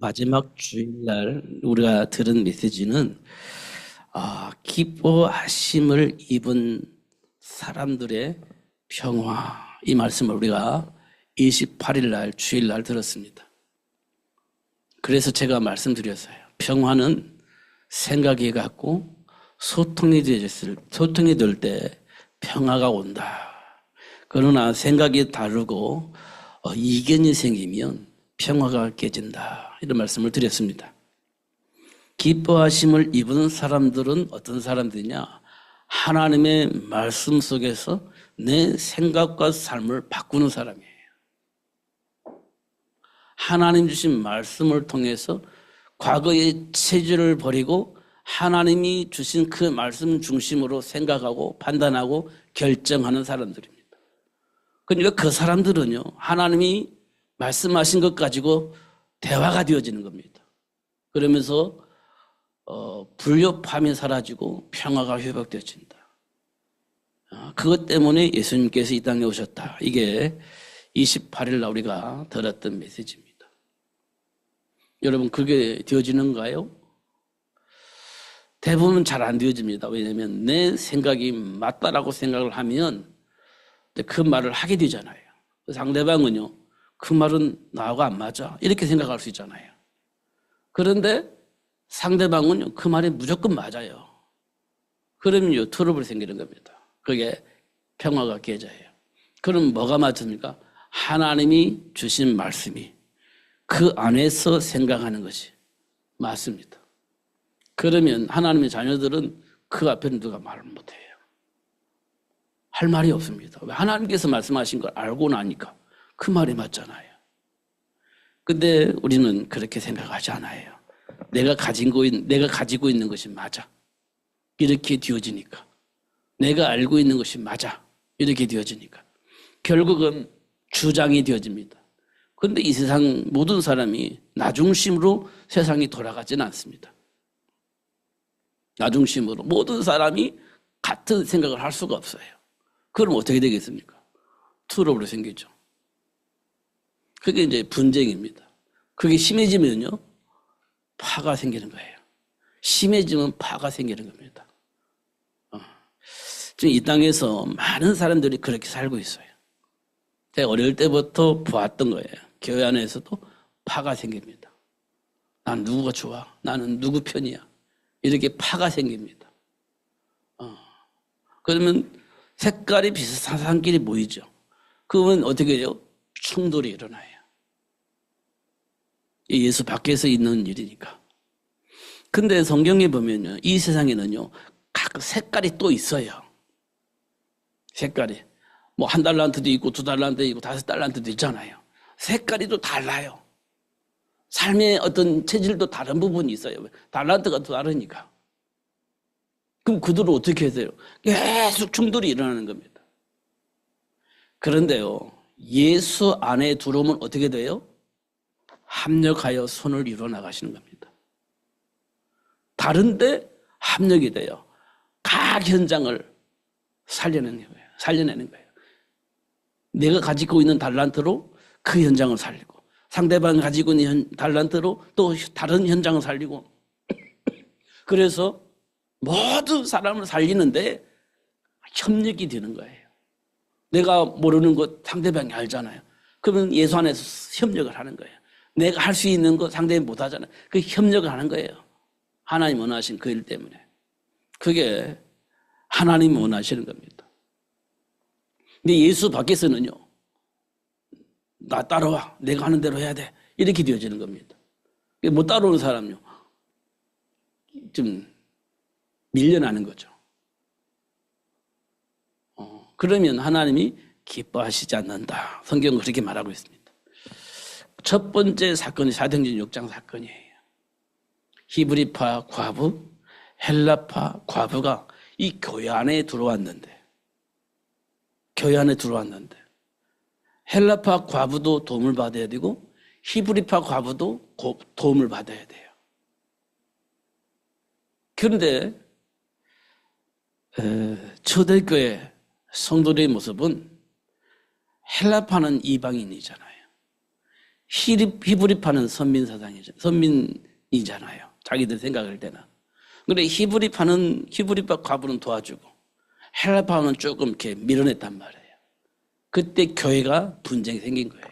마지막 주일날 우리가 들은 메시지는 기뻐하심을 입은 사람들의 평화, 이 말씀을 우리가 28일날 주일날 들었습니다. 그래서 제가 말씀드렸어요. 평화는 생각이 같고 소통이 될 때 평화가 온다. 그러나 생각이 다르고 이견이 생기면 평화가 깨진다. 이런 말씀을 드렸습니다. 기뻐하심을 입은 사람들은 어떤 사람들이냐? 하나님의 말씀 속에서 내 생각과 삶을 바꾸는 사람이에요. 하나님 주신 말씀을 통해서 과거의 체질을 버리고 하나님이 주신 그 말씀 중심으로 생각하고 판단하고 결정하는 사람들입니다. 그러니까 그 사람들은요, 하나님이 말씀하신 것 가지고 대화가 되어지는 겁니다. 그러면서 불협화음이 사라지고 평화가 회복되어진다. 그것 때문에 예수님께서 이 땅에 오셨다. 이게 28일 날 우리가 들었던 메시지입니다. 여러분, 그게 되어지는가요? 대부분 잘 안 되어집니다. 왜냐하면 내 생각이 맞다라고 생각을 하면 그 말을 하게 되잖아요. 상대방은요, 그 말은 나하고 안 맞아, 이렇게 생각할 수 있잖아요. 그런데 상대방은요, 그 말이 무조건 맞아요. 그러면요, 트러블이 생기는 겁니다. 그게 평화가 깨져요. 그럼 뭐가 맞습니까? 하나님이 주신 말씀이 그 안에서 생각하는 것이 맞습니다. 그러면 하나님의 자녀들은 그 앞에는 누가 말을 못해요. 할 말이 없습니다. 왜? 하나님께서 말씀하신 걸 알고 나니까 그 말이 맞잖아요. 근데 우리는 그렇게 생각하지 않아요. 내가 가지고 있는 것이 맞아, 이렇게 되어지니까. 내가 알고 있는 것이 맞아, 이렇게 되어지니까. 결국은 주장이 되어집니다. 그런데 이 세상 모든 사람이 나 중심으로 세상이 돌아가지는 않습니다. 나 중심으로 모든 사람이 같은 생각을 할 수가 없어요. 그럼 어떻게 되겠습니까? 트러블이 생기죠. 그게 이제 분쟁입니다. 그게 심해지면요, 파가 생기는 거예요. 심해지면 파가 생기는 겁니다. 지금 이 땅에서 많은 사람들이 그렇게 살고 있어요. 제가 어릴 때부터 보았던 거예요. 교회 안에서도 파가 생깁니다. 난 누구가 좋아? 나는 누구 편이야? 이렇게 파가 생깁니다. 그러면 색깔이 비슷한 사람끼리 모이죠. 그러면 어떻게 해요? 충돌이 일어나요. 예수 밖에서 있는 일이니까. 근데 성경에 보면요, 이 세상에는요, 각 색깔이 또 있어요. 색깔이. 뭐 1달란트도 있고 2달란트도 있고 5달란트도 있잖아요. 색깔이 또 달라요. 삶의 어떤 체질도 다른 부분이 있어요. 달란트가 또 다르니까. 그럼 그들은 어떻게 해야 돼요? 계속 충돌이 일어나는 겁니다. 그런데요, 예수 안에 들어오면 어떻게 돼요? 합력하여 선을 이루어 나가시는 겁니다. 다른데 합력이 돼요. 각 현장을 살려내는 거예요. 내가 가지고 있는 달란트로 그 현장을 살리고, 상대방이 가지고 있는 달란트로 또 다른 현장을 살리고, 그래서 모든 사람을 살리는데 협력이 되는 거예요. 내가 모르는 것 상대방이 알잖아요. 그러면 예수 안에서 협력을 하는 거예요. 내가 할 수 있는 거 상대방이 못 하잖아요. 그 협력을 하는 거예요. 하나님 원하신 그 일 때문에. 그게 하나님이 원하시는 겁니다. 근데 예수 밖에서는요, 나 따라와, 내가 하는 대로 해야 돼, 이렇게 되어지는 겁니다. 못 따라오는 사람요, 좀 밀려나는 거죠. 그러면 하나님이 기뻐하시지 않는다. 성경은 그렇게 말하고 있습니다. 첫 번째 사건이 사도행전 6장 사건이에요. 히브리파 과부, 헬라파 과부가 이 교회 안에 들어왔는데 헬라파 과부도 도움을 받아야 되고 히브리파 과부도 도움을 받아야 돼요. 그런데 초대교회 성도들의 모습은 헬라파는 이방인이잖아요. 히브리파는 선민이잖아요. 자기들 생각할 때는. 그래 히브리파 과부는 도와주고 헬라파는 조금 이렇게 밀어냈단 말이에요. 그때 교회가 분쟁이 생긴 거예요.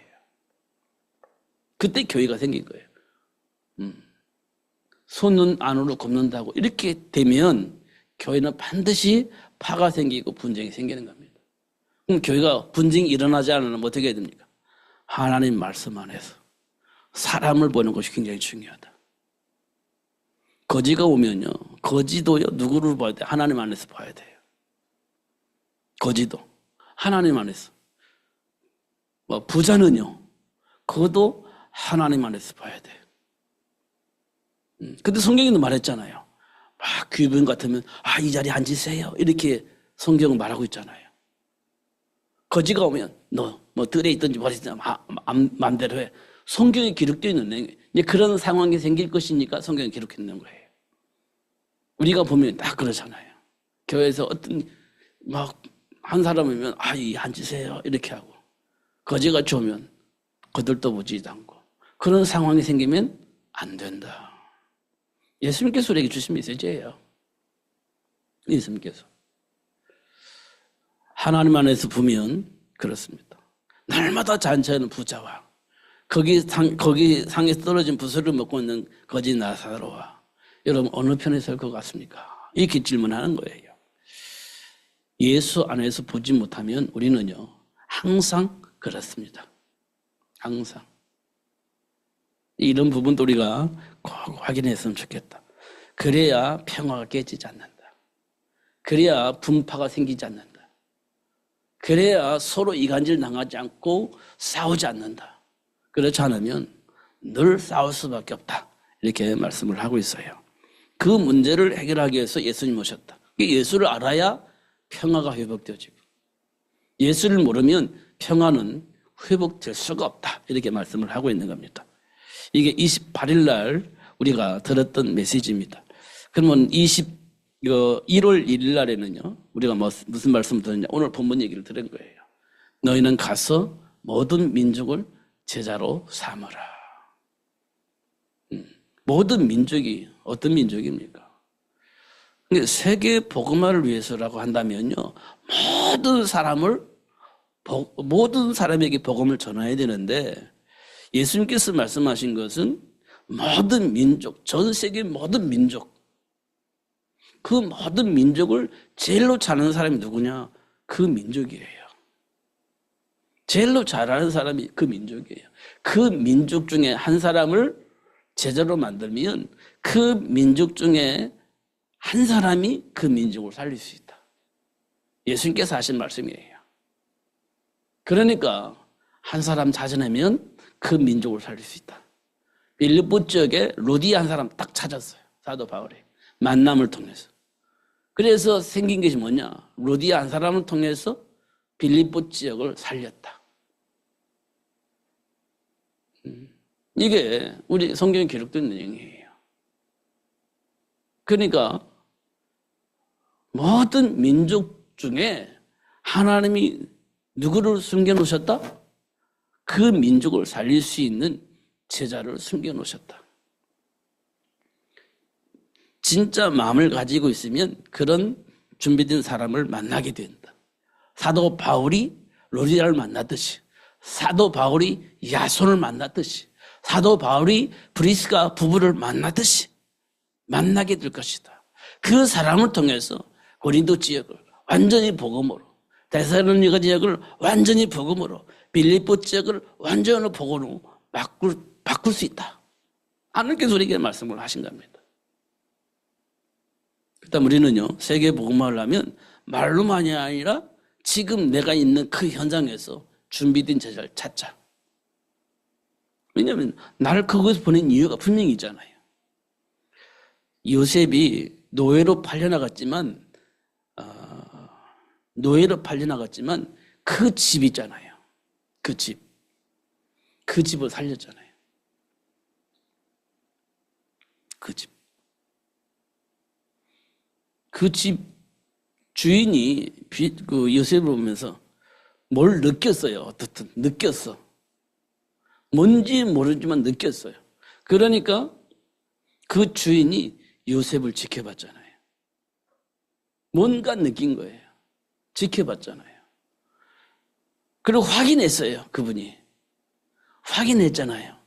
그때 교회가 생긴 거예요. 손은 안으로 굽는다고 이렇게 되면 교회는 반드시 파가 생기고 분쟁이 생기는 겁니다. 그럼 교회가 분쟁이 일어나지 않으면 어떻게 해야 됩니까? 하나님 말씀 안에서 사람을 보는 것이 굉장히 중요하다. 거지가 오면요, 거지도요, 누구를 봐야 돼? 하나님 안에서 봐야 돼요. 거지도 하나님 안에서. 부자는요, 그것도 하나님 안에서 봐야 돼요. 근데 성경에도 말했잖아요. 막 귀분 같으면 이 자리에 앉으세요. 이렇게 성경은 말하고 있잖아요. 거지가 오면 너 뭐 들에 있든지 버리든지 마음대로 해. 성경에 기록되어 있는 이제 그런 상황이 생길 것이니까 성경에 기록해 있는 거예요. 우리가 보면 딱 그러잖아요. 교회에서 어떤 막 한 사람 오면 앉으세요 이렇게 하고 거지가 오면 거들떠 보지도 않고 그런 상황이 생기면 안 된다. 예수님께서 우리에게 주신 메시지예요. 예수님께서 하나님 안에서 보면 그렇습니다. 날마다 잔치하는 부자와 거기 상에서 떨어진 부스를 먹고 있는 거지 나사로와 여러분 어느 편에 설 것 같습니까? 이렇게 질문하는 거예요. 예수 안에서 보지 못하면 우리는요 항상 그렇습니다. 항상 이런 부분도 우리가 꼭 확인했으면 좋겠다. 그래야 평화가 깨지지 않는다. 그래야 분파가 생기지 않는다. 그래야 서로 이간질 당하지 않고 싸우지 않는다. 그렇지 않으면 늘 싸울 수밖에 없다. 이렇게 말씀을 하고 있어요. 그 문제를 해결하기 위해서 예수님 오셨다. 예수를 알아야 평화가 회복되어지고 예수를 모르면 평화는 회복될 수가 없다. 이렇게 말씀을 하고 있는 겁니다. 이게 28일 날 우리가 들었던 메시지입니다. 그러면 1월 1일 날에는요, 우리가 무슨 말씀을 들었냐? 오늘 본문 얘기를 들은 거예요. 너희는 가서 모든 민족을 제자로 삼으라. 모든 민족이 어떤 민족입니까? 세계 복음화를 위해서라고 한다면요, 모든 사람에게 복음을 전해야 되는데 예수님께서 말씀하신 것은 모든 민족, 전 세계 모든 민족, 그 모든 민족을 제일로 잘하는 사람이 누구냐? 그 민족이에요. 제일로 잘하는 사람이 그 민족이에요. 그 민족 중에 한 사람을 제자로 만들면 그 민족 중에 한 사람이 그 민족을 살릴 수 있다. 예수님께서 하신 말씀이에요. 그러니까 한 사람 찾아내면 그 민족을 살릴 수 있다. 빌립보 지역에 루디아 한 사람 딱 찾았어요. 사도 바울이. 만남을 통해서. 그래서 생긴 것이 뭐냐? 루디아 한 사람을 통해서 빌립보 지역을 살렸다. 이게 우리 성경에 기록된 내용이에요. 그러니까 모든 민족 중에 하나님이 누구를 숨겨놓으셨다? 그 민족을 살릴 수 있는 제자를 숨겨놓으셨다. 진짜 마음을 가지고 있으면 그런 준비된 사람을 만나게 된다. 사도 바울이 루디아를 만났듯이, 사도 바울이 야손을 만났듯이, 사도 바울이 브리스가 부부를 만났듯이 만나게 될 것이다. 그 사람을 통해서 고린도 지역을 완전히 복음으로, 데살로니가 지역을 완전히 복음으로, 빌립보 지역을 완전히 복음으로 바꿀 수 있다. 하나님께서 우리에게 말씀을 하신 겁니다. 그다음 우리는요, 세계 복음화를 하면 말로만이 아니라 지금 내가 있는 그 현장에서 준비된 제자를 찾자. 왜냐하면 나를 그곳에 보낸 이유가 분명히 있잖아요. 요셉이 노예로 팔려나갔지만 그 집 있잖아요. 그 집을 살렸잖아요. 그 집 주인이 그 요셉을 보면서 뭘 느꼈어요. 어떻든 느꼈어. 뭔지 모르지만 느꼈어요. 그러니까 그 주인이 요셉을 지켜봤잖아요. 뭔가 느낀 거예요. 지켜봤잖아요. 그리고 확인했어요. 그분이. 확인했잖아요.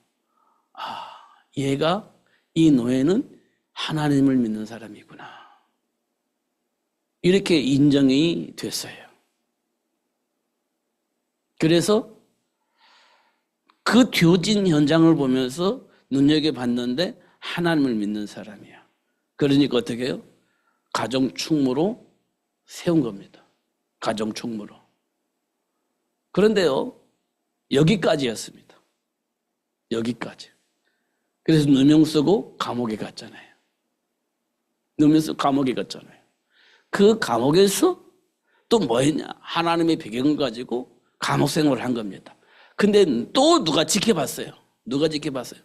아, 얘가, 이 노예는 하나님을 믿는 사람이구나. 이렇게 인정이 됐어요. 그래서 그 뒤진 현장을 보면서 눈여겨봤는데 하나님을 믿는 사람이야. 그러니까 어떻게 해요? 가정 충무로 세운 겁니다. 가정 충무로. 그런데요, 여기까지였습니다. 여기까지. 그래서 누명 쓰고 감옥에 갔잖아요. 누명 쓰고 감옥에 갔잖아요. 그 감옥에서 또 뭐 했냐? 하나님의 배경을 가지고 감옥 생활을 한 겁니다. 근데 또 누가 지켜봤어요? 누가 지켜봤어요?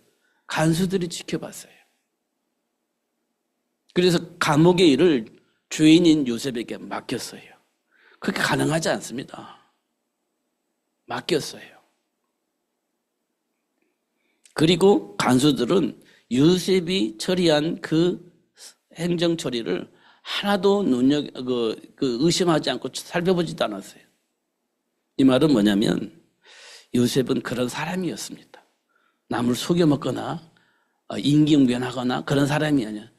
간수들이 지켜봤어요. 그래서 감옥의 일을 주인인 요셉에게 맡겼어요. 그렇게 가능하지 않습니다. 맡겼어요. 그리고 간수들은 요셉이 처리한 그 행정 처리를 하나도 의심하지 않고 살펴보지도 않았어요. 이 말은 뭐냐면 요셉은 그런 사람이었습니다. 남을 속여먹거나 임기응변하거나 그런 사람이 아니야.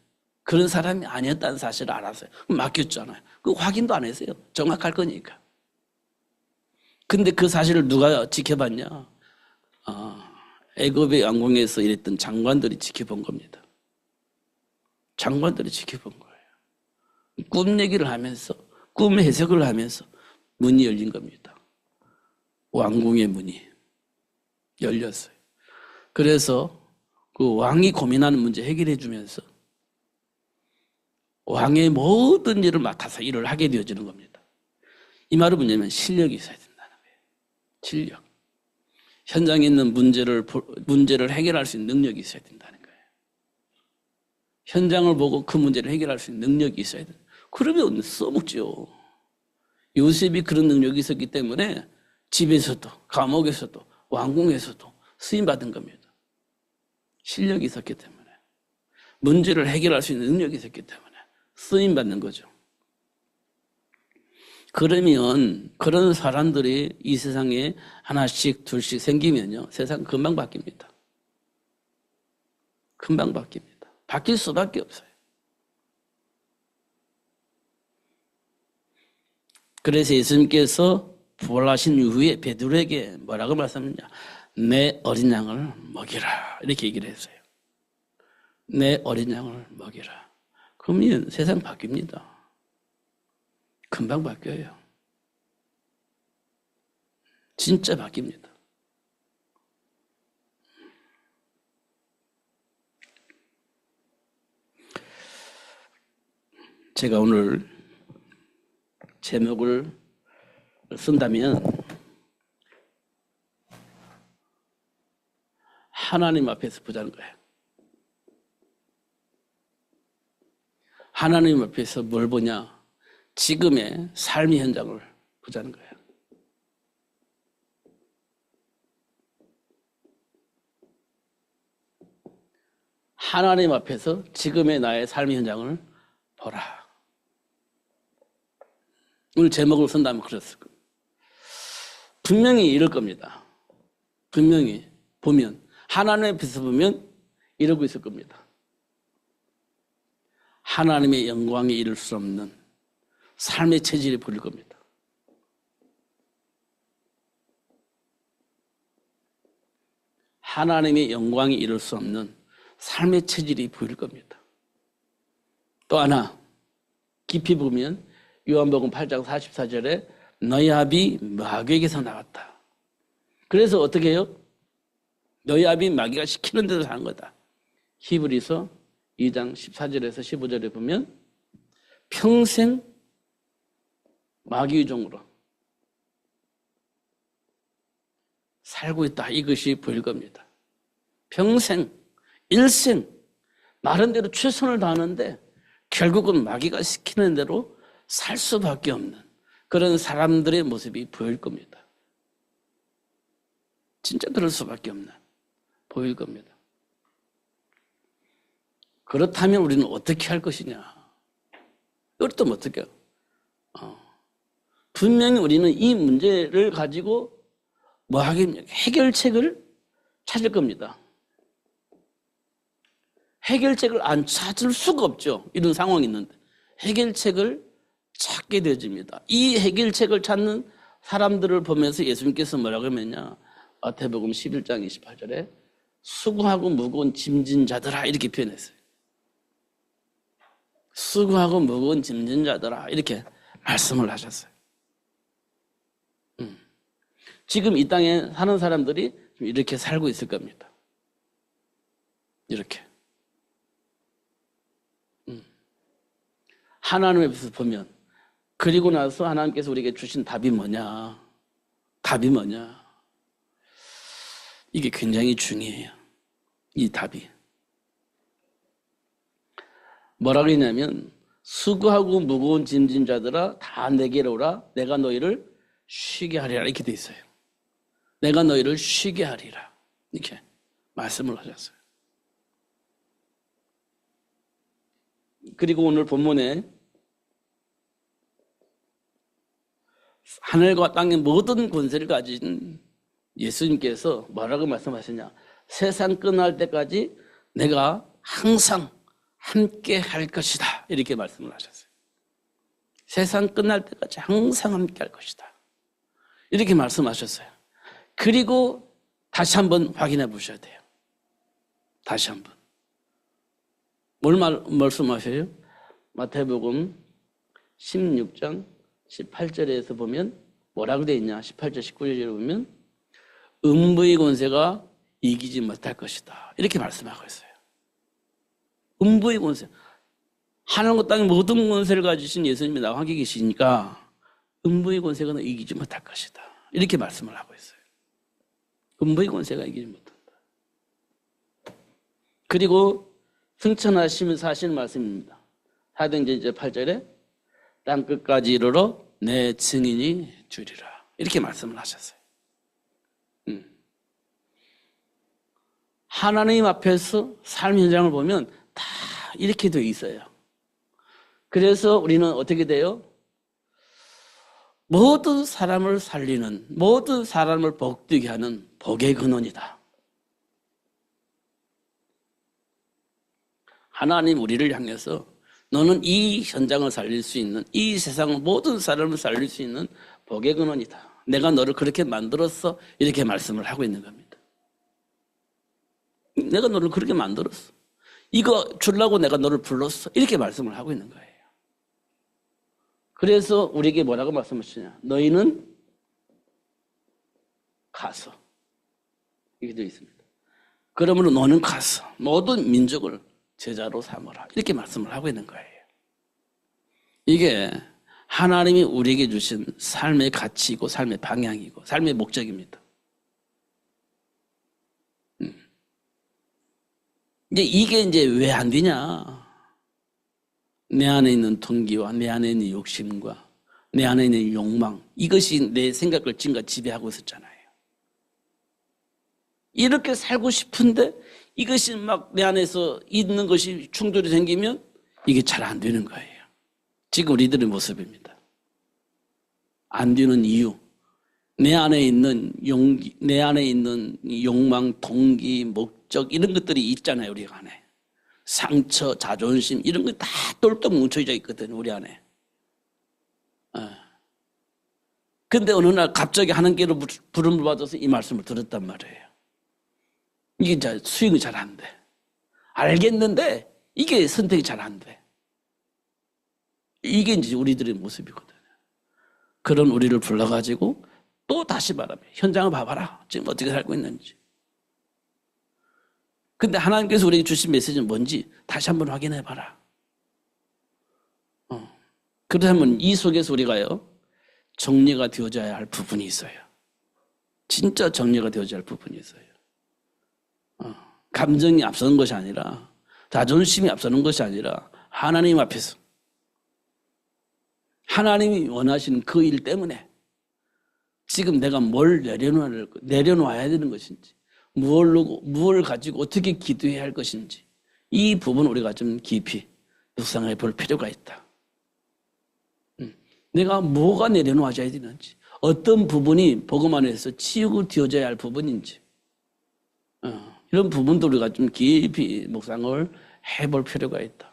그런 사람이 아니었다는 사실을 알았어요. 맡겼잖아요. 그 확인도 안 했어요. 정확할 거니까. 근데 그 사실을 누가 지켜봤냐? 애굽의 왕궁에서 일했던 장관들이 지켜본 겁니다. 장관들이 지켜본 거예요. 꿈 얘기를 하면서, 꿈 해석을 하면서 문이 열린 겁니다. 왕궁의 문이 열렸어요. 그래서 그 왕이 고민하는 문제 해결해 주면서 왕의 모든 일을 맡아서 일을 하게 되어지는 겁니다. 이 말은 뭐냐면 실력이 있어야 된다는 거예요. 실력. 현장에 있는 문제를 해결할 수 있는 능력이 있어야 된다는 거예요. 현장을 보고 그 문제를 해결할 수 있는 능력이 있어야 된다. 그러면 써먹죠. 요셉이 그런 능력이 있었기 때문에 집에서도 감옥에서도 왕궁에서도 쓰임받은 겁니다. 실력이 있었기 때문에. 문제를 해결할 수 있는 능력이 있었기 때문에 쓰임받는 거죠. 그러면 그런 사람들이 이 세상에 하나씩 둘씩 생기면요, 세상 금방 바뀝니다. 금방 바뀝니다. 바뀔 수밖에 없어요. 그래서 예수님께서 부활하신 이후에 베드로에게 뭐라고 말씀하셨냐? 내 어린 양을 먹이라. 이렇게 얘기를 했어요. 내 어린 양을 먹이라. 그러면 세상 바뀝니다. 금방 바뀌어요. 진짜 바뀝니다. 제가 오늘 제목을 쓴다면 하나님 앞에서 보자는 거예요. 하나님 앞에서 뭘 보냐? 지금의 삶의 현장을 보자는 거예요. 하나님 앞에서 지금의 나의 삶의 현장을 보라. 오늘 제목을 쓴다면 그랬을 거예요. 분명히 이럴 겁니다. 분명히 보면 하나님 앞에서 보면 이러고 있을 겁니다. 하나님의 영광에 이를 수 없는 삶의 체질이 보일 겁니다. 하나님의 영광에 이를 수 없는 삶의 체질이 보일 겁니다. 또 하나 깊이 보면 요한복음 8장 44절에 너희 아비 마귀에게서 나왔다. 그래서 어떻게 해요? 너희 아비 마귀가 시키는 대로 사는 거다. 히브리서 2장 14절에서 15절에 보면 평생 마귀의 종으로 살고 있다. 이것이 보일 겁니다. 평생, 일생 나름대로 최선을 다하는데 결국은 마귀가 시키는 대로 살 수밖에 없는 그런 사람들의 모습이 보일 겁니다. 진짜 그럴 수밖에 없는. 보일 겁니다. 그렇다면 우리는 어떻게 할 것이냐? 그렇다면 어떻게 해요? 분명히 우리는 이 문제를 가지고 뭐 하겠냐? 해결책을 찾을 겁니다. 해결책을 안 찾을 수가 없죠. 이런 상황이 있는데 해결책을 찾게 되어집니다. 이 해결책을 찾는 사람들을 보면서 예수님께서 뭐라고 하면요, 마태복음 11장 28절에 수고하고 무거운 짐진 자들아 이렇게 표현했어요. 수고하고 무거운 짐진 자들아 이렇게 말씀을 하셨어요. 지금 이 땅에 사는 사람들이 이렇게 살고 있을 겁니다. 이렇게. 하나님 앞에서 보면, 그리고 나서 하나님께서 우리에게 주신 답이 뭐냐? 답이 뭐냐? 이게 굉장히 중요해요. 이 답이. 뭐라고 했냐면, 수고하고 무거운 짐진 자들아 다 내게로 오라. 내가 너희를 쉬게 하리라. 이렇게 돼 있어요. 내가 너희를 쉬게 하리라. 이렇게 말씀을 하셨어요. 그리고 오늘 본문에 하늘과 땅의 모든 권세를 가진 예수님께서 뭐라고 말씀하셨냐? 세상 끝날 때까지 내가 항상 함께 할 것이다. 이렇게 말씀을 하셨어요. 세상 끝날 때까지 항상 함께 할 것이다. 이렇게 말씀하셨어요. 그리고 다시 한번 확인해 보셔야 돼요. 다시 한번. 뭘 말씀하셔요? 마태복음 16장 18절에서 보면 뭐라고 되어 있냐? 18절 19절에 보면 음부의 권세가 이기지 못할 것이다. 이렇게 말씀하고 있어요. 음부의 권세. 하늘과 땅의 모든 권세를 가지신 예수님이 나와 함께 계시니까 음부의 권세가 너 이기지 못할 것이다. 이렇게 말씀을 하고 있어요. 음부의 권세가 이기지 못한다. 그리고 승천하시면서 하시는 말씀입니다. 사도행전 8절에 땅 끝까지 이르러 내 증인이 주리라. 이렇게 말씀을 하셨어요. 하나님 앞에서 삶 현장을 보면 다 이렇게 되어 있어요. 그래서 우리는 어떻게 돼요? 모든 사람을 살리는, 모든 사람을 복되게 하는 복의 근원이다. 하나님 우리를 향해서 너는 이 현장을 살릴 수 있는, 이 세상 모든 사람을 살릴 수 있는 복의 근원이다. 내가 너를 그렇게 만들었어. 이렇게 말씀을 하고 있는 겁니다. 내가 너를 그렇게 만들었어. 이거 주려고 내가 너를 불렀어. 이렇게 말씀을 하고 있는 거예요. 그래서 우리에게 뭐라고 말씀하시냐? 너희는 가서. 이렇게 되어 있습니다. 그러므로 너는 가서 모든 민족을 제자로 삼으라. 이렇게 말씀을 하고 있는 거예요. 이게 하나님이 우리에게 주신 삶의 가치이고 삶의 방향이고 삶의 목적입니다. 이게 이제 왜 안 되냐? 내 안에 있는 동기와 내 안에 있는 욕심과 내 안에 있는 욕망, 이것이 내 생각을 지금까지 지배하고 있었잖아요. 이렇게 살고 싶은데 이것이 막 내 안에서 있는 것이 충돌이 생기면 이게 잘 안 되는 거예요. 지금 우리들의 모습입니다. 안 되는 이유, 내 안에 있는 용기, 내 안에 있는 욕망, 동기, 목적 이런 것들이 있잖아요. 우리 안에 상처, 자존심 이런 거 다 똘똘 뭉쳐져 있거든요. 우리 안에. 근데 어느 날 갑자기 하나님께로 부름을 받아서 이 말씀을 들었단 말이에요. 이게 이제 수익이 잘 안 돼. 알겠는데 이게 선택이 잘 안 돼. 이게 이제 우리들의 모습이거든요. 그런 우리를 불러가지고 또 다시 말하면 현장을 봐봐라. 지금 어떻게 살고 있는지. 근데 하나님께서 우리에게 주신 메시지는 뭔지 다시 한번 확인해봐라. 그러면 이 속에서 우리가요, 정리가 되어져야 할 부분이 있어요. 진짜 정리가 되어져야 할 부분이 있어요. 감정이 앞서는 것이 아니라, 자존심이 앞서는 것이 아니라 하나님 앞에서 하나님이 원하시는 그 일 때문에 지금 내가 뭘 내려놔야 되는 것인지, 무엇을 가지고 어떻게 기도해야 할 것인지 이 부분 우리가 좀 깊이 묵상해 볼 필요가 있다. 내가 뭐가 내려놓아져야 되는지, 어떤 부분이 복음 안에서 치우고 뒤어져야 할 부분인지, 이런 부분도 우리가 좀 깊이 묵상을 해볼 필요가 있다.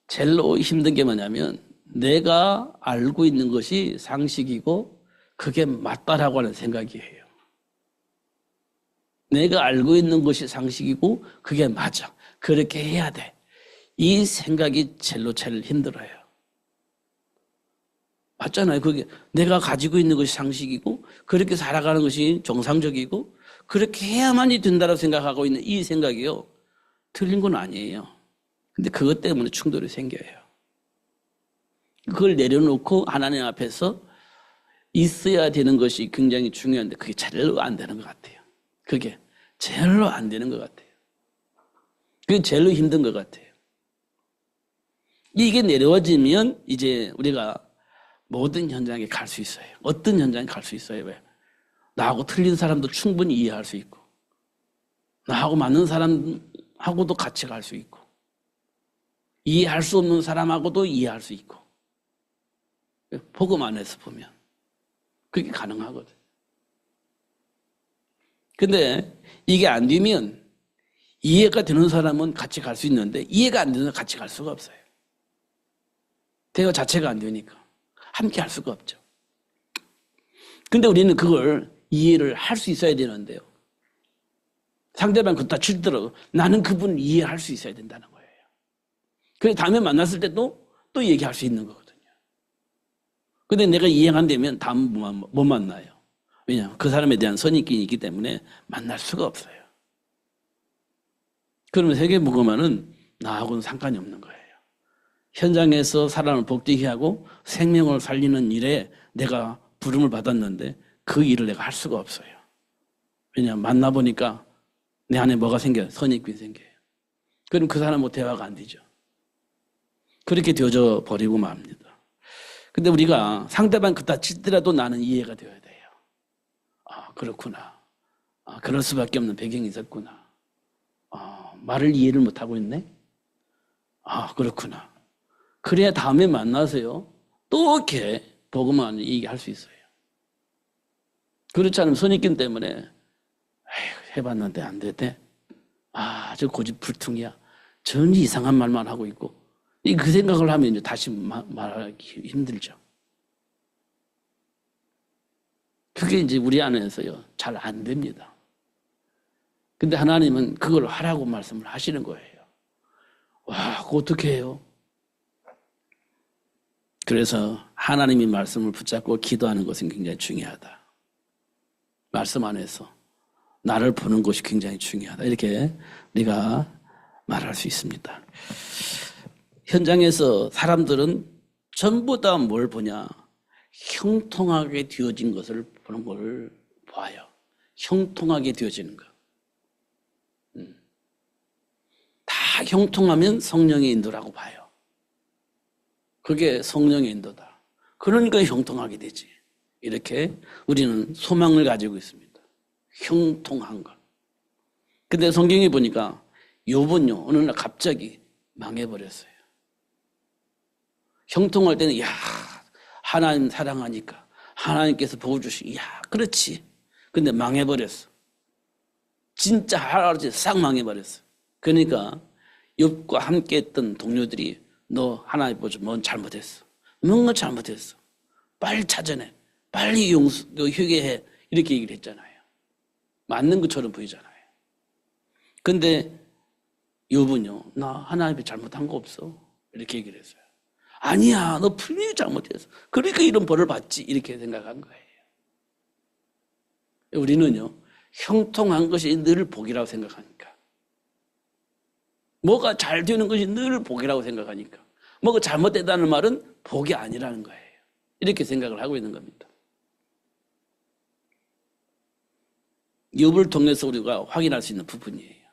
제일 힘든 게 뭐냐면 내가 알고 있는 것이 상식이고 그게 맞다라고 하는 생각이에요. 내가 알고 있는 것이 상식이고 그게 맞아. 그렇게 해야 돼. 이 생각이 제일 힘들어요. 맞잖아요. 그게 내가 가지고 있는 것이 상식이고 그렇게 살아가는 것이 정상적이고 그렇게 해야만이 된다고 생각하고 있는 이 생각이요. 틀린 건 아니에요. 근데 그것 때문에 충돌이 생겨요. 그걸 내려놓고 하나님 앞에서 있어야 되는 것이 굉장히 중요한데 그게 제일로 안 되는 것 같아요. 그게 제일로 안 되는 것 같아요. 그게 제일로 힘든 것 같아요. 이게 내려와지면 이제 우리가 모든 현장에 갈 수 있어요. 어떤 현장에 갈 수 있어요. 왜? 나하고 틀린 사람도 충분히 이해할 수 있고 나하고 맞는 사람하고도 같이 갈 수 있고 이해할 수 없는 사람하고도 이해할 수 있고 복음 안에서 보면 그게 가능하거든. 근데 이게 안 되면 이해가 되는 사람은 같이 갈 수 있는데 이해가 안 되는 사람은 같이 갈 수가 없어요. 대화 자체가 안 되니까 함께 할 수가 없죠. 근데 우리는 그걸 이해를 할 수 있어야 되는데요. 상대방 그렇다 치더라도 나는 그분을 이해할 수 있어야 된다는 거예요. 그래서 다음에 만났을 때도 또 얘기할 수 있는 거거든요. 근데 내가 이해가 안 되면 다음 못 만나요. 왜냐하면 그 사람에 대한 선입견이 있기 때문에 만날 수가 없어요. 그러면 세계복음화는 나하고는 상관이 없는 거예요. 현장에서 사람을 복되게 하고 생명을 살리는 일에 내가 부름을 받았는데 그 일을 내가 할 수가 없어요. 왜냐하면 만나보니까 내 안에 뭐가 생겨요? 선입견이 생겨요. 그럼 그 사람하고 대화가 안 되죠. 그렇게 되어져 버리고 맙니다. 근데 우리가 상대방 그따 치더라도 나는 이해가 되어야 돼요. 아, 그렇구나. 아, 그럴 수밖에 없는 배경이 있었구나. 아, 말을 이해를 못하고 있네? 아, 그렇구나. 그래야 다음에 만나서요. 또 이렇게 복음을 얘기할 수 있어요. 그렇지 않으면 선입견 때문에 에휴, 해봤는데 안 되대. 아, 저 고집불통이야. 전혀 이상한 말만 하고 있고. 그 생각을 하면 이제 다시 말하기 힘들죠. 그게 이제 우리 안에서요. 잘 안 됩니다. 근데 하나님은 그걸 하라고 말씀을 하시는 거예요. 와, 그거 어떻게 해요? 그래서 하나님이 말씀을 붙잡고 기도하는 것은 굉장히 중요하다. 말씀 안에서 나를 보는 것이 굉장히 중요하다. 이렇게 우리가 말할 수 있습니다. 현장에서 사람들은 전부 다 뭘 보냐? 형통하게 되어진 것을 보는 걸 봐요. 형통하게 되어지는 거. 다 형통하면 성령의 인도라고 봐요. 그게 성령의 인도다. 그러니까 형통하게 되지. 이렇게 우리는 소망을 가지고 있습니다. 형통한 것. 근데 성경에 보니까 욥은요, 어느 날 갑자기 망해버렸어요. 형통할 때는, 야, 하나님 사랑하니까 하나님께서 복을 주시고, 야, 그렇지. 근데 망해버렸어. 진짜 하루아침에 싹 망해버렸어. 그러니까 욥과 함께 했던 동료들이 너 하나님 보죠. 뭔 잘못했어. 뭔가 잘못했어. 빨리 찾아내. 빨리 회개해. 이렇게 얘기를 했잖아요. 맞는 것처럼 보이잖아요. 근데 욥은요. 나 하나님이 잘못한 거 없어. 이렇게 얘기를 했어요. 아니야. 너 분명히 잘못했어. 그러니까 이런 벌을 받지. 이렇게 생각한 거예요. 우리는요. 형통한 것이 늘 복이라고 생각하니까. 뭐가 잘 되는 것이 늘 복이라고 생각하니까 뭐가 잘못됐다는 말은 복이 아니라는 거예요. 이렇게 생각을 하고 있는 겁니다. 욥을 통해서 우리가 확인할 수 있는 부분이에요.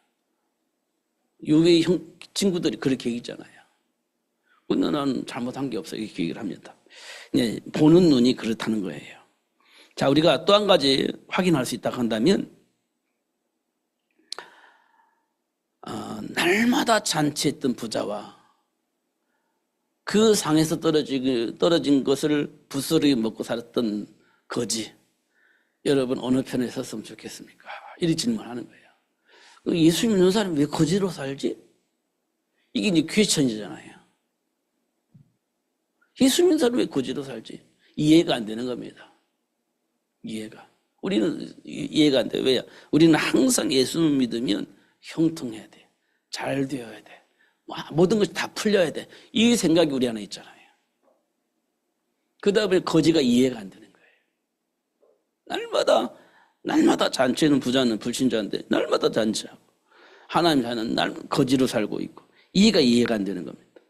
욥의 친구들이 그렇게 얘기했잖아요. 근데 나는 잘못한 게 없어 이렇게 얘기를 합니다. 보는 눈이 그렇다는 거예요. 자, 우리가 또 한 가지 확인할 수 있다고 한다면 날마다 잔치했던 부자와 그 상에서 떨어진 것을 부스러기 먹고 살았던 거지. 여러분 어느 편에 섰으면 좋겠습니까? 이렇게 질문하는 거예요. 예수 믿는 사람이 왜 거지로 살지? 이게 이제 퀘스천이잖아요. 예수 믿는 사람이 왜 거지로 살지? 이해가 안 되는 겁니다. 이해가. 우리는 이해가 안 돼요. 왜요? 우리는 항상 예수 믿으면 형통해야 돼. 잘 되어야 돼. 모든 것이 다 풀려야 돼. 이 생각이 우리 안에 있잖아요. 그 다음에 거지가 이해가 안 되는 거예요. 날마다 잔치는 부자는 불신자인데 날마다 잔치하고 하나님 자는 날 거지로 살고 있고 이해가 안 되는 겁니다.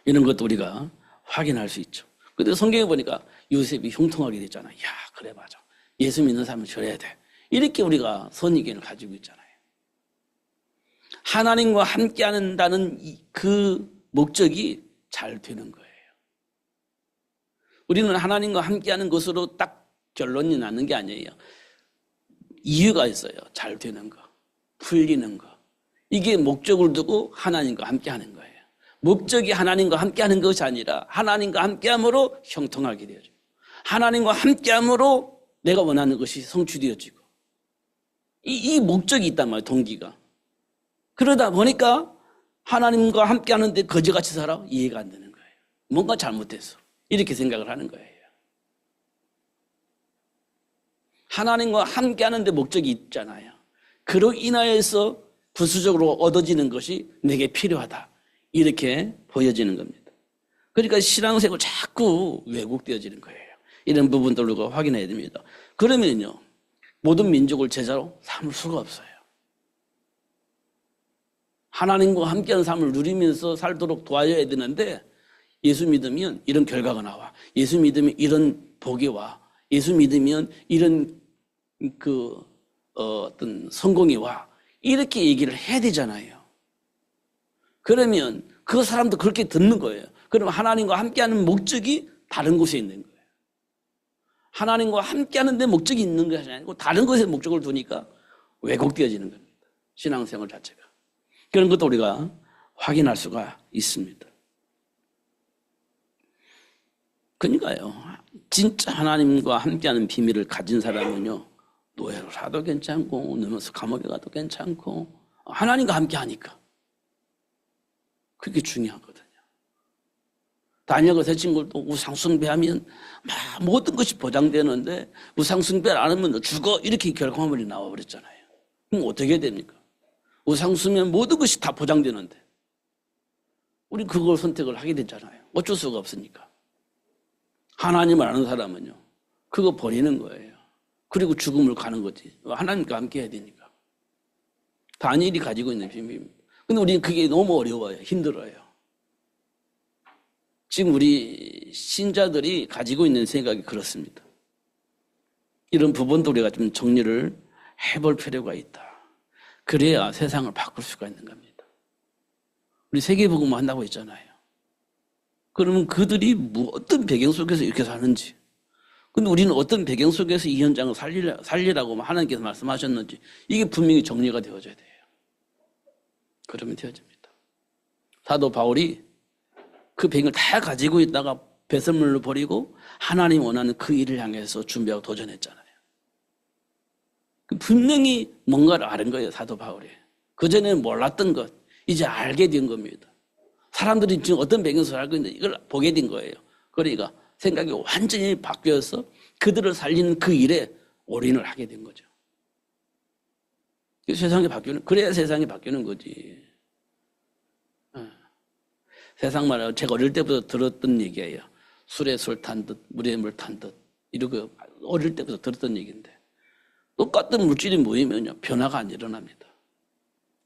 이런 것도 우리가 확인할 수 있죠. 근데 성경에 보니까 요셉이 형통하게 됐잖아요. 야, 그래 맞아. 예수 믿는 사람은 저래야 돼. 이렇게 우리가 선입견을 가지고 있잖아요. 하나님과 함께 한다는 그 목적이 잘 되는 거예요. 우리는 하나님과 함께 하는 것으로 딱 결론이 나는 게 아니에요. 이유가 있어요. 잘 되는 거, 풀리는 거. 이게 목적을 두고 하나님과 함께 하는 거예요. 목적이 하나님과 함께 하는 것이 아니라 하나님과 함께 함으로 형통하게 되어지고 하나님과 함께 함으로 내가 원하는 것이 성취되어지고 이 목적이 있단 말이에요. 동기가. 그러다 보니까 하나님과 함께 하는데 거지같이 살아? 이해가 안 되는 거예요. 뭔가 잘못됐어. 이렇게 생각을 하는 거예요. 하나님과 함께 하는데 목적이 있잖아요. 그로 인하여서 부수적으로 얻어지는 것이 내게 필요하다. 이렇게 보여지는 겁니다. 그러니까 신앙생활 자꾸 왜곡되어지는 거예요. 이런 부분들을 우리가 확인해야 됩니다. 그러면요, 모든 민족을 제자로 삼을 수가 없어요. 하나님과 함께하는 삶을 누리면서 살도록 도와줘야 되는데 예수 믿으면 이런 결과가 나와. 예수 믿으면 이런 복이 와. 예수 믿으면 이런 어떤 성공이 와. 이렇게 얘기를 해야 되잖아요. 그러면 그 사람도 그렇게 듣는 거예요. 그럼 하나님과 함께하는 목적이 다른 곳에 있는 거예요. 하나님과 함께하는 데 목적이 있는 것이 아니고 다른 것에 목적을 두니까 왜곡되어지는 겁니다. 신앙생활 자체가. 그런 것도 우리가 확인할 수가 있습니다. 그러니까요. 진짜 하나님과 함께하는 비밀을 가진 사람은요. 노예로 살아도 괜찮고 누면서 감옥에 가도 괜찮고 하나님과 함께하니까. 그게 중요하거든요. 다니엘과 새 친구도 우상숭배하면 막 모든 것이 보장되는데 우상숭배를 안 하면 죽어 이렇게 결과물이 나와버렸잖아요. 그럼 어떻게 됩니까? 우상숭배는 모든 것이 다 보장되는데 우리 그걸 선택을 하게 됐잖아요. 어쩔 수가 없으니까. 하나님을 아는 사람은요. 그거 버리는 거예요. 그리고 죽음을 가는 거지. 하나님과 함께 해야 되니까. 다니엘이 가지고 있는 비밀입니다. 근데 우리는 그게 너무 어려워요. 힘들어요. 지금 우리 신자들이 가지고 있는 생각이 그렇습니다. 이런 부분도 우리가 좀 정리를 해볼 필요가 있다. 그래야 세상을 바꿀 수가 있는 겁니다. 우리 세계복음을 한다고 했잖아요. 그러면 그들이 어떤 배경 속에서 이렇게 사는지, 근데 우리는 어떤 배경 속에서 이 현장을 살리라고 하나님께서 말씀하셨는지 이게 분명히 정리가 되어져야 돼요. 그러면 되어집니다. 사도 바울이 그 배경을 다 가지고 있다가 배설물로 버리고 하나님 원하는 그 일을 향해서 준비하고 도전했잖아요. 분명히 뭔가를 아는 거예요. 사도 바울이. 그전에는 몰랐던 것 이제 알게 된 겁니다. 사람들이 지금 어떤 배경에서 살고 있는데 이걸 보게 된 거예요. 그러니까 생각이 완전히 바뀌어서 그들을 살리는 그 일에 올인을 하게 된 거죠. 세상이 바뀌는, 그래야 세상이 바뀌는 거지. 세상 말로 제가 어릴 때부터 들었던 얘기예요. 술에 술 탄 듯, 물에 물 탄 듯. 이러고 어릴 때부터 들었던 얘기인데. 똑같은 물질이 모이면요, 변화가 안 일어납니다.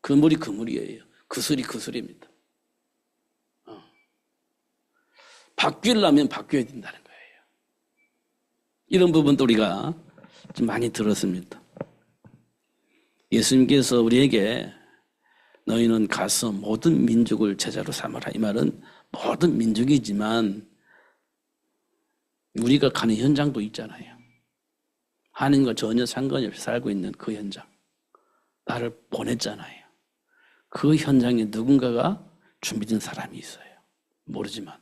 그 물이 그 물이에요. 그 술이 그 술입니다. 바뀌려면 바뀌어야 된다는 거예요. 이런 부분도 우리가 좀 많이 들었습니다. 예수님께서 우리에게 너희는 가서 모든 민족을 제자로 삼아라. 이 말은 모든 민족이지만 우리가 가는 현장도 있잖아요. 하나님과 전혀 상관이 없이 살고 있는 그 현장. 나를 보냈잖아요. 그 현장에 누군가가 준비된 사람이 있어요. 모르지만.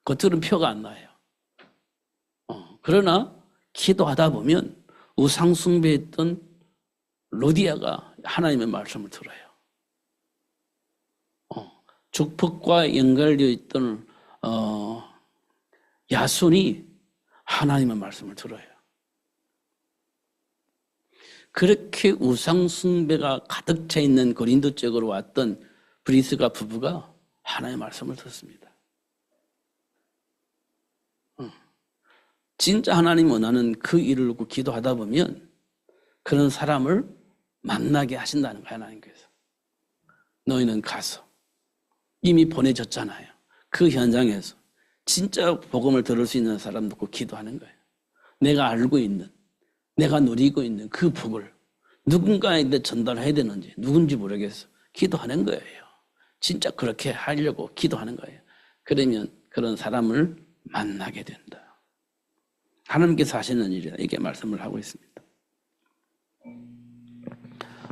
겉으로는 표가 안 나요. 그러나 기도하다 보면 우상숭배했던 로디아가 하나님의 말씀을 들어요. 축복과 연결되어 있던 야손이 하나님의 말씀을 들어요. 그렇게 우상숭배가 가득 차 있는 고린도 쪽으로 왔던 브리스가 부부가 하나님의 말씀을 듣습니다. 진짜 하나님 원하는 그 일을 놓고 기도하다 보면 그런 사람을 만나게 하신다는 거예요. 하나님께서. 너희는 가서 이미 보내졌잖아요. 그 현장에서 진짜 복음을 들을 수 있는 사람 놓고 기도하는 거예요. 내가 알고 있는, 내가 누리고 있는 그 복을 누군가에게 전달해야 되는지 누군지 모르겠어. 기도하는 거예요. 진짜 그렇게 하려고 기도하는 거예요. 그러면 그런 사람을 만나게 된다. 하나님께서 하시는 일이다. 이렇게 말씀을 하고 있습니다.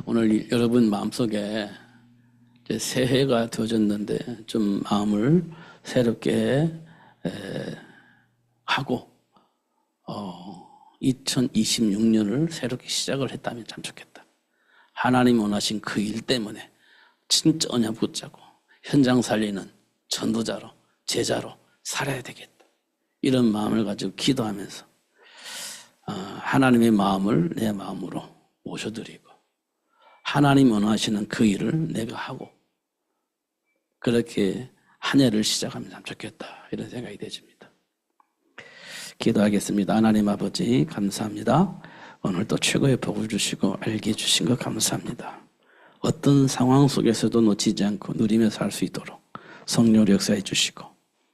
오늘 여러분 마음속에 이제 새해가 되어졌는데 좀 마음을 새롭게 하고 2026년을 새롭게 시작을 했다면 참 좋겠다. 하나님 원하신 그 일 때문에 진짜 언약 붙잡고 현장 살리는 전도자로 제자로 살아야 되겠다. 이런 마음을 가지고 기도하면서 하나님의 마음을 내 마음으로 모셔드리고 하나님 원하시는 그 일을 내가 하고 그렇게 한 해를 시작하면 참 좋겠다. 이런 생각이 되집니다. 기도하겠습니다. 하나님 아버지 감사합니다. 오늘 또 최고의 복을 주시고 알게 해주신 것 감사합니다. 어떤 상황 속에서도 놓치지 않고 누리며 살 수 있도록 성령으로 역사해 주시고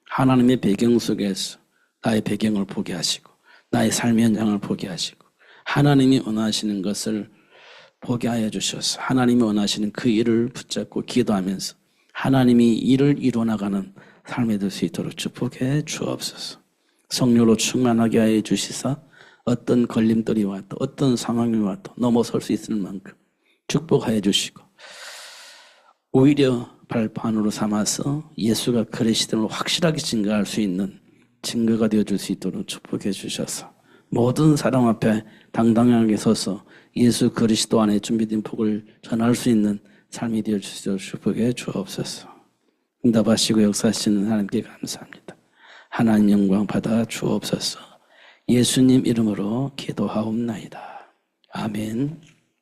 하나님의 배경 속에서 나의 배경을 보게 하시고 나의 삶의 현장을 보게 하시고 하나님이 원하시는 것을 보게 하여 주셔서 하나님이 원하시는 그 일을 붙잡고 기도하면서 하나님이 일을 이루어나가는 삶이 될 수 있도록 축복해 주옵소서. 성령으로 충만하게 하여 주시사 어떤 걸림돌이 와도 어떤 상황이 와도 넘어설 수 있을 만큼 축복하여 주시고 오히려 발판으로 삼아서 예수가 그리스도를 확실하게 증거할 수 있는 증거가 되어줄 수 있도록 축복해 주셔서 모든 사람 앞에 당당하게 서서 예수 그리스도 안에 준비된 복을 전할 수 있는 삶이 되어주시도록 축복해 주옵소서. 응답하시고 역사하시는 하나님께 감사합니다. 하나님 영광 받아 주옵소서. 예수님 이름으로 기도하옵나이다. 아멘.